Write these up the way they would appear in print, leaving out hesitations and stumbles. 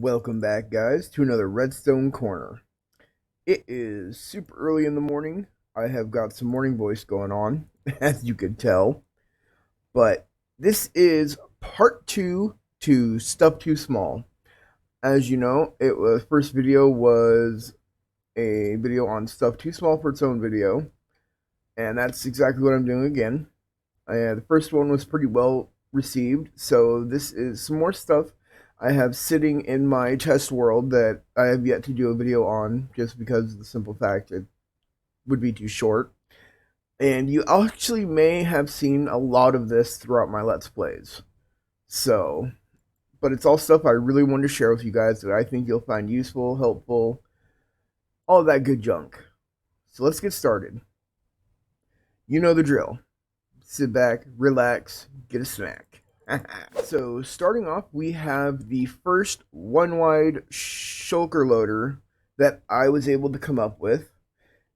Welcome back, guys, to another Redstone Corner. It is super early in the morning. I have got some morning voice going on, as you can tell. But this is part 2 to Stuff Too Small. As you know, first video was a video on Stuff Too Small for its own video. And that's exactly what I'm doing again. The first one was pretty well received, so this is some more stuff I have sitting in my test world that I have yet to do a video on, just because of the simple fact it would be too short. And you actually may have seen a lot of this throughout my Let's Plays. So, but it's all stuff I really want to share with you guys that I think you'll find useful, helpful, all that good junk. So let's get started. You know the drill. Sit back, relax, get a snack. So starting off, we have the first one-wide Shulker Loader that I was able to come up with.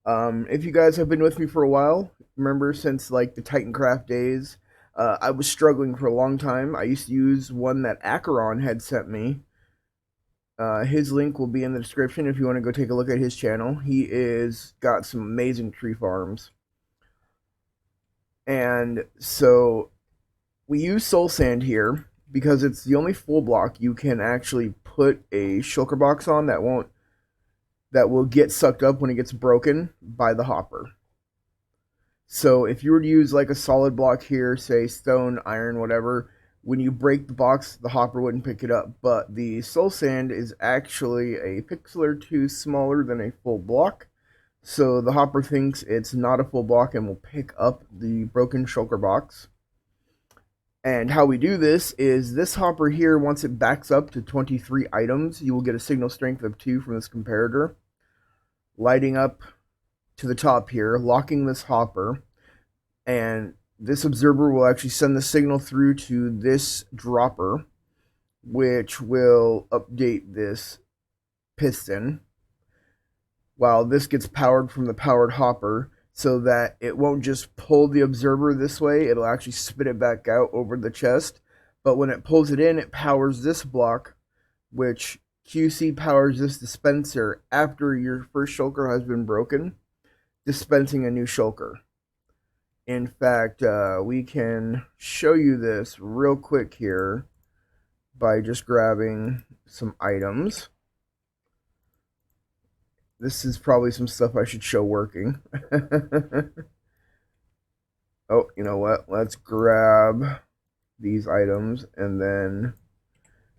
If you guys have been with me for a while, remember since like the Titancraft days, I was struggling for a long time. I used to use one that Acheron had sent me. His link will be in the description if you want to go take a look at his channel. He is got some amazing tree farms. And so we use soul sand here because it's the only full block you can actually put a shulker box on that will get sucked up when it gets broken by the hopper. So if you were to use like a solid block here, say stone, iron, whatever, when you break the box, the hopper wouldn't pick it up. But the soul sand is actually a pixel or two smaller than a full block. So the hopper thinks it's not a full block and will pick up the broken shulker box. And how we do this is this hopper here, once it backs up to 23 items, you will get a signal strength of 2 from this comparator. Lighting up to the top here, locking this hopper. And this observer will actually send the signal through to this dropper, which will update this piston, while this gets powered from the powered hopper, so that it won't just pull the observer this way, it'll actually spit it back out over the chest. But when it pulls it in, it powers this block, which QC powers this dispenser after your first shulker has been broken, dispensing a new shulker. In fact, we can show you this real quick here by just grabbing some items. This is probably some stuff I should show working. Oh, you know what? Let's grab these items and then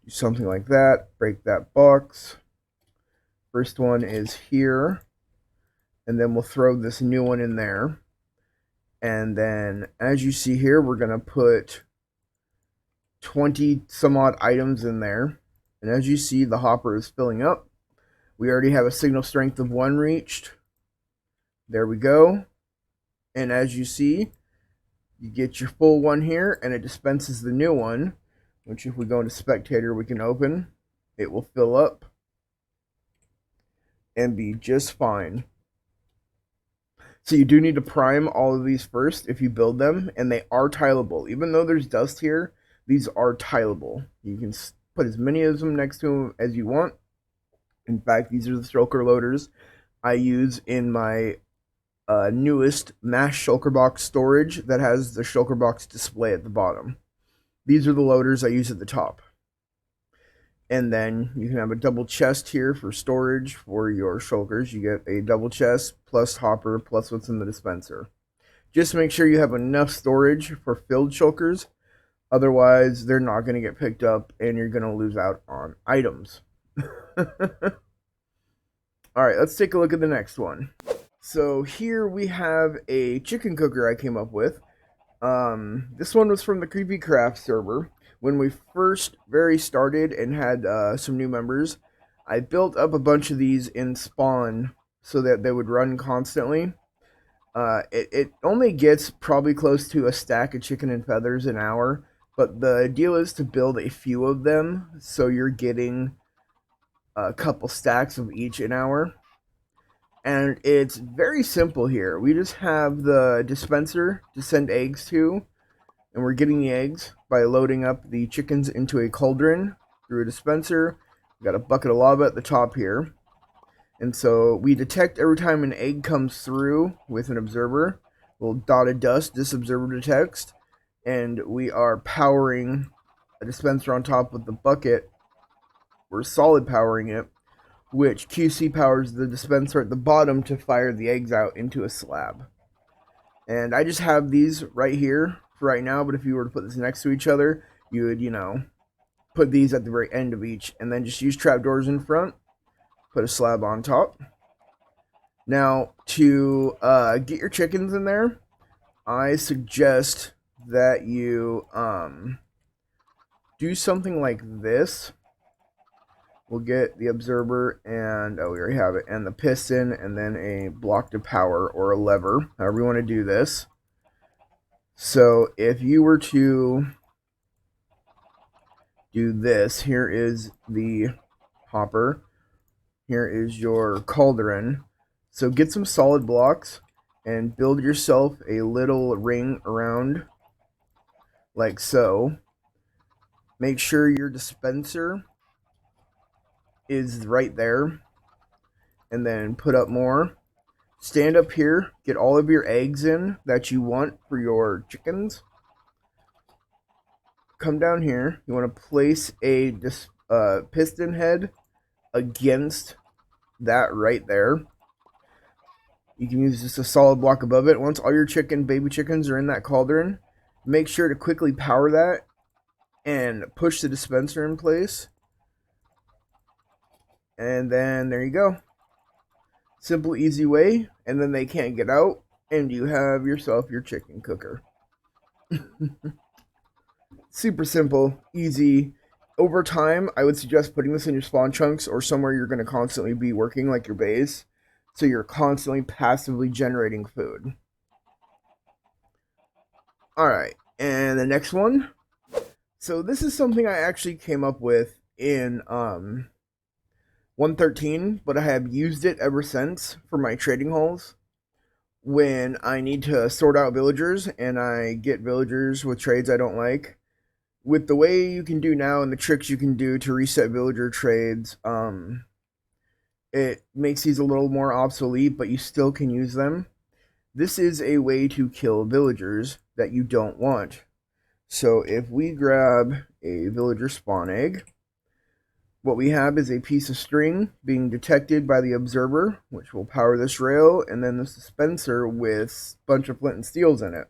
do something like that. Break that box. First one is here. And then we'll throw this new one in there. And then, as you see here, we're going to put 20 some odd items in there. And as you see, the hopper is filling up. We already have a signal strength of 1 reached. There we go. And as you see, you get your full one here, and it dispenses the new one, which if we go into spectator, we can open. It will fill up and be just fine. So you do need to prime all of these first if you build them, and they are tileable. Even though there's dust here, these are tileable. You can put as many of them next to them as you want. In fact, these are the Shulker Loaders I use in my newest mass shulker box storage that has the shulker box display at the bottom. These are the loaders I use at the top. And then you can have a double chest here for storage for your shulkers. You get a double chest plus hopper plus what's in the dispenser. Just make sure you have enough storage for filled shulkers. Otherwise, they're not going to get picked up and you're going to lose out on items. Alright, let's take a look at the next one. So here we have a chicken cooker I came up with. This one was from the Creepy Craft server. When we first started and had some new members, I built up a bunch of these in spawn so that they would run constantly. It only gets probably close to a stack of chicken and feathers an hour, but the deal is to build a few of them, so you're getting a couple stacks of each an hour. And it's very simple here. We just have the dispenser to send eggs to, and we're getting the eggs by loading up the chickens into a cauldron through a dispenser, We got a bucket of lava at the top here. And so we detect every time an egg comes through with an observer. Little dotted dust, this observer detects. And we are powering a dispenser on top with the bucket. We're solid powering it, which QC powers the dispenser at the bottom to fire the eggs out into a slab. And I just have these right here for right now, but if you were to put this next to each other, you would, put these at the very end of each, and then just use trapdoors in front, put a slab on top. Now, to get your chickens in there, I suggest that you do something like this. We'll get the observer, and we already have it, and the piston, and then a block to power, or a lever, however you want to do this. So if you were to do this, here is the hopper, here is your cauldron. So get some solid blocks and build yourself a little ring around like so. Make sure your dispenser is right there, and then put up more. Stand up here, get all of your eggs in that you want for your chickens. Come down here, you want to place a piston head against that right there. You can use just a solid block above it. Once all your baby chickens are in that cauldron, make sure to quickly power that and push the dispenser in place. And then there you go. Simple, easy way, and then they can't get out, and you have yourself your chicken cooker. Super simple, easy. Over time, I would suggest putting this in your spawn chunks or somewhere you're going to constantly be working, like your base, so you're constantly passively generating food. Alright, and the next one. So this is something I actually came up with in 1.13, but I have used it ever since for my trading halls. When I need to sort out villagers and I get villagers with trades I don't like, with the way you can do now and the tricks you can do to reset villager trades, it makes these a little more obsolete, but you still can use them. This is a way to kill villagers that you don't want. So if we grab a villager spawn egg, what we have is a piece of string being detected by the observer, which will power this rail, and then this dispenser with a bunch of flint and steels in it.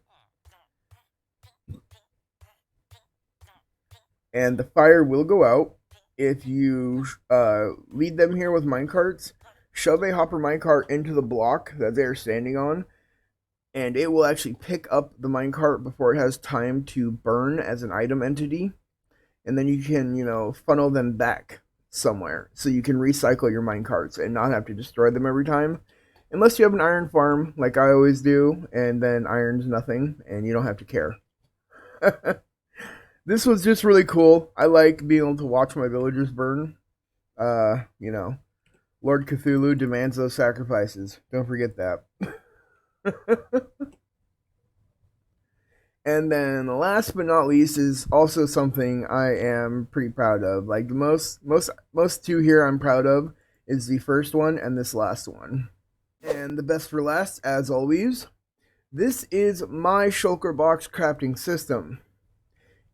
And the fire will go out if you lead them here with minecarts. Shove a hopper minecart into the block that they're standing on, and it will actually pick up the minecart before it has time to burn as an item entity. And then you can, funnel them back somewhere so you can recycle your minecarts and not have to destroy them every time. Unless you have an iron farm, like I always do, and then iron's nothing, and you don't have to care. This was just really cool. I like being able to watch my villagers burn. Lord Cthulhu demands those sacrifices. Don't forget that. And then last but not least is also something I am pretty proud of. Like the most two here I'm proud of is the first one and this last one. And the best for last, as always, this is my Shulker box crafting system.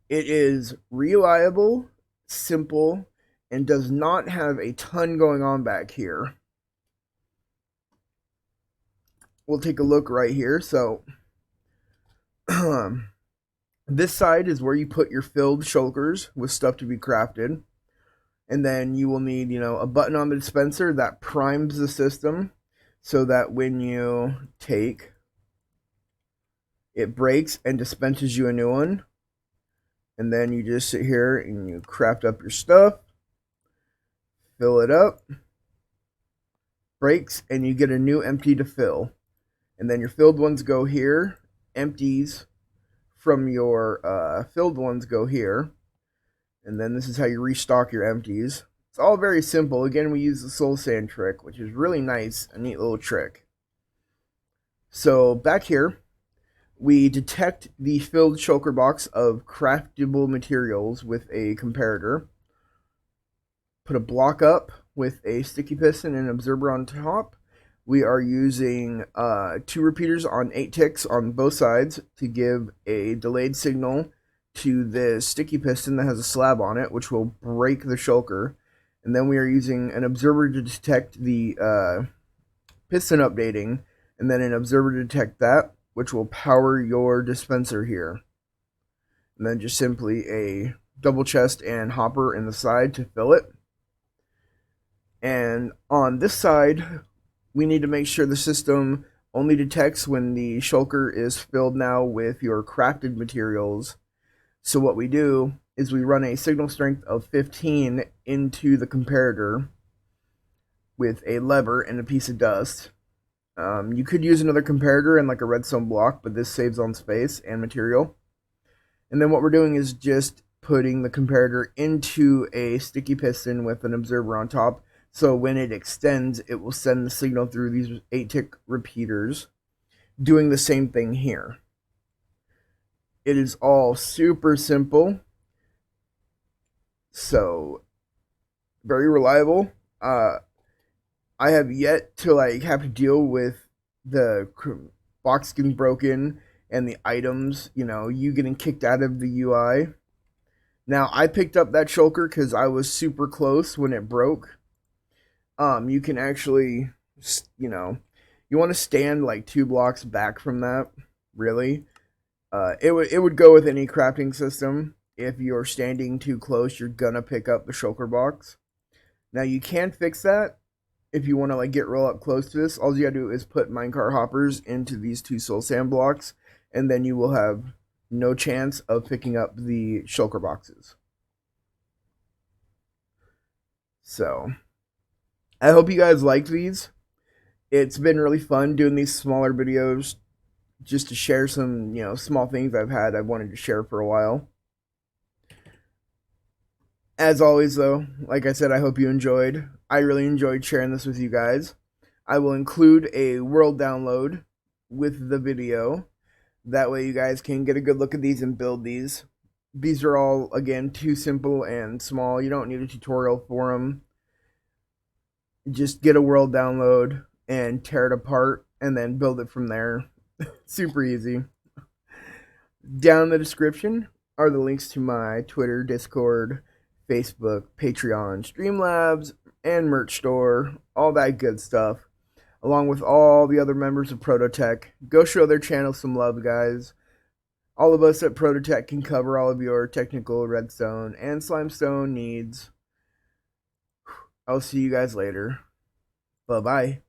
It is reliable, simple, and does not have a ton going on back here. We'll take a look right here. So this side is where you put your filled shulkers with stuff to be crafted. And then you will need, a button on the dispenser that primes the system so that when you take, it breaks and dispenses you a new one. And then you just sit here and you craft up your stuff, fill it up, breaks, and you get a new empty to fill. And then your filled ones go here, empties from your filled ones go here. And then this is how you restock your empties. It's all very simple. Again, we use the soul sand trick, which is really nice, a neat little trick. So back here, we detect the filled shulker box of craftable materials with a comparator. put a block up with a sticky piston and observer on top. We are using 2 repeaters on 8 ticks on both sides to give a delayed signal to the sticky piston that has a slab on it, which will break the shulker. And then we are using an observer to detect the piston updating, and then an observer to detect that, which will power your dispenser here. And then just simply a double chest and hopper in the side to fill it. And on this side, we need to make sure the system only detects when the shulker is filled now with your crafted materials. So what we do is we run a signal strength of 15 into the comparator with a lever and a piece of dust. You could use another comparator and like a redstone block, but this saves on space and material. And then what we're doing is just putting the comparator into a sticky piston with an observer on top. So when it extends, it will send the signal through these 8-tick repeaters, doing the same thing here. It is all super simple. So, very reliable. I have yet to have to deal with the box getting broken and the items, you getting kicked out of the UI. Now, I picked up that shulker because I was super close when it broke. You can actually, you want to stand like 2 blocks back from that, really. It would go with any crafting system. If you're standing too close, you're gonna pick up the shulker box. Now, you can fix that if you want to get real up close to this. All you gotta do is put minecart hoppers into these 2 soul sand blocks, and then you will have no chance of picking up the shulker boxes. So, I hope you guys like these. It's been really fun doing these smaller videos just to share some, small things I've wanted to share for a while. As always, though, like I said, I hope you enjoyed. I really enjoyed sharing this with you guys. I will include a world download with the video. That way you guys can get a good look at these and build these. These are all, again, too simple and small. You don't need a tutorial for them. Just get a world download and tear it apart and then build it from there. Super easy. Down in the description are the links to my Twitter, Discord, Facebook, Patreon, Streamlabs, and merch store, all that good stuff, along with all the other members of ProtoTech. Go show their channel some love, guys. All of us at ProtoTech can cover all of your technical redstone and slimestone needs. I'll see you guys later. Bye-bye.